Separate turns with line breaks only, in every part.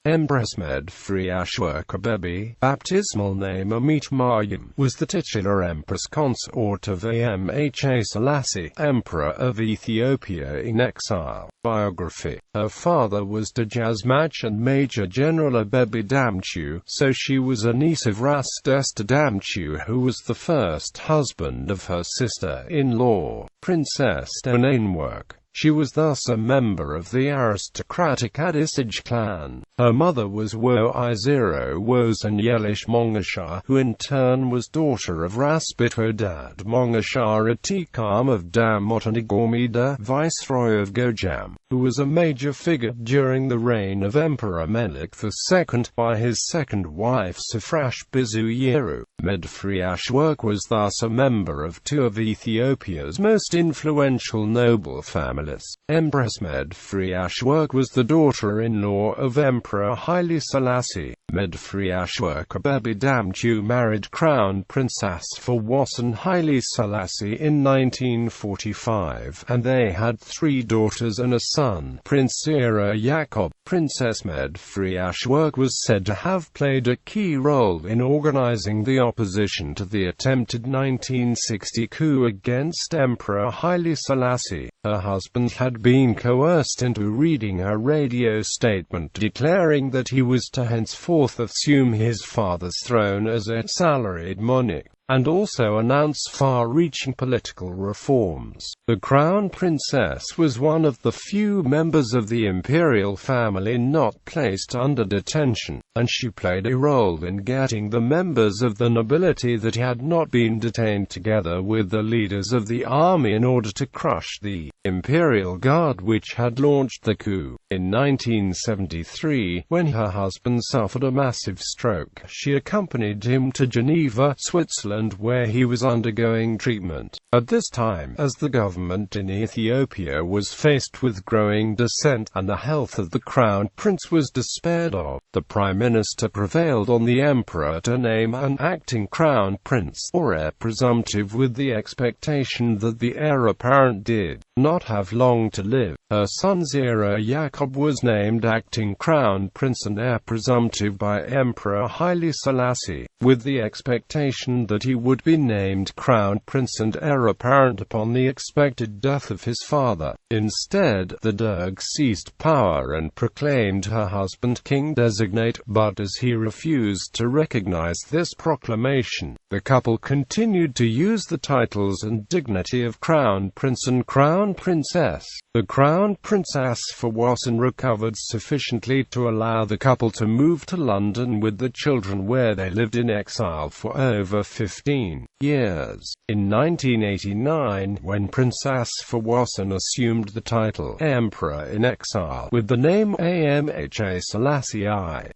Empress Medferiashwork Abebe, baptismal name Amete Maryam, was the titular Empress-consort of Amha Selassie, Emperor of Ethiopia in exile. Biography. Her father was Dejazmach and Major General Abebe Damchu, so she was a niece of Ras Desta Damchu, who was the first husband of her sister-in-law, Princess Empress. She was thus a member of the aristocratic Adisij clan. Her mother was Wo-I-0 Wosan Yelish Mongashar, who in turn was daughter of Rasbitodad Mongashar Atikam of Damot and Igormida, Viceroy of Gojam, who was a major figure during the reign of Emperor Melik II by his second wife Sifrash Bizu Yeru. Medferiashwork was thus a member of two of Ethiopia's most influential noble families. Empress Medferiashwork was the daughter-in-law of Emperor Haile Selassie. Medferiashwork Abebe Damchu married Crown Prince Asfawasan Haile Selassie in 1945, and they had 3 daughters and a son, Prince Ira Jacob. Princess Medferiashwork was said to have played a key role in organizing the opposition to the attempted 1960 coup against Emperor Haile Selassie. Her husband had been coerced into reading a radio statement declaring that he was to henceforth assume his father's throne as a salaried monarch, and also announce far-reaching political reforms. The Crown Princess was one of the few members of the imperial family not placed under detention, and she played a role in getting the members of the nobility that had not been detained together with the leaders of the army in order to crush the Imperial Guard which had launched the coup. In 1973, when her husband suffered a massive stroke, she accompanied him to Geneva, Switzerland, where he was undergoing treatment. At this time, as the government in Ethiopia was faced with growing dissent, and the health of the crown prince was despaired of, the prime minister prevailed on the emperor to name an acting crown prince, or heir presumptive, with the expectation that the heir apparent did not have long to live. Her son Ira Jacob was named acting crown prince and heir presumptive by Emperor Haile Selassie, with the expectation that he would be named crown prince and heir apparent upon the expected death of his father. Instead, the Derg seized power and proclaimed her husband king designate, but as he refused to recognize this proclamation, the couple continued to use the titles and dignity of crown prince and crown princess. The crown prince Asfawasan recovered sufficiently to allow the couple to move to London with the children, where they lived in exile for over 15 years. In 1989, when Prince Asfawasan assumed the title Emperor in Exile with the name Amha Selassie,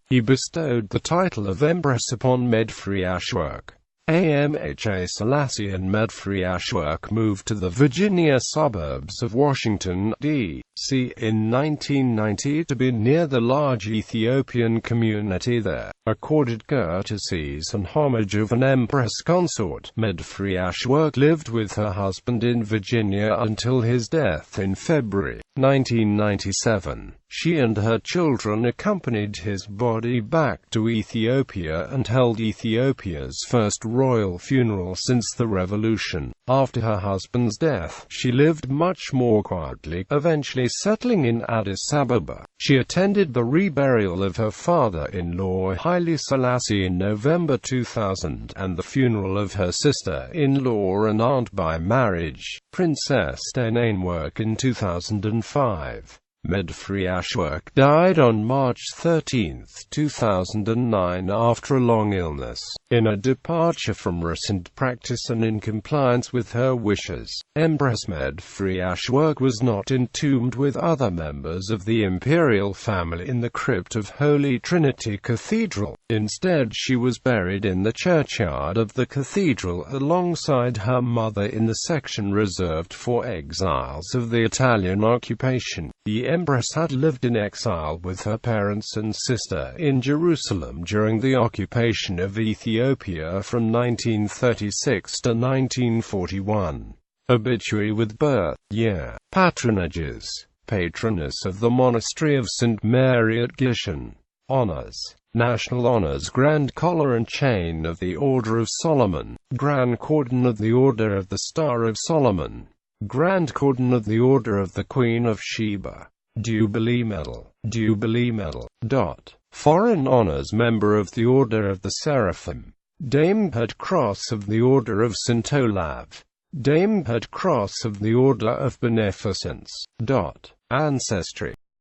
he bestowed the title of Empress upon Medferiashwork. Amha Selassie and Medferiashwork moved to the Virginia suburbs of Washington, D.C. in 1990 to be near the large Ethiopian community there, accorded courtesies and homage of an empress consort. Medferiashwork lived with her husband in Virginia until his death in February 1997. She and her children accompanied his body back to Ethiopia and held Ethiopia's first royal funeral since the revolution. After her husband's death, she lived much more quietly, eventually settling in Addis Ababa. She attended the reburial of her father-in-law Haile Selassie in November 2000, and the funeral of her sister-in-law and aunt by marriage, Princess Empress in 2005. Medferiashwork died on March 13, 2009 after a long illness, in a departure from recent practice and in compliance with her wishes. Empress Medferiashwork was not entombed with other members of the imperial family in the crypt of Holy Trinity Cathedral. Instead, she was buried in the churchyard of the cathedral alongside her mother in the section reserved for exiles of the Italian occupation. The Empress had lived in exile with her parents and sister in Jerusalem during the occupation of Ethiopia from 1936 to 1941. Obituary with birth, year, patronages. Patroness of the Monastery of St. Mary at Gishan. Honors. National Honors: Grand Collar and Chain of the Order of Solomon, Grand Cordon of the Order of the Star of Solomon, Grand Cordon of the Order of the Queen of Sheba, Jubilee Medal, Jubilee Medal. Foreign Honors: Member of the Order of the Seraphim, Damehead Cross of the Order of St. Olav, Damehead Cross of the Order of Beneficence. Ancestry.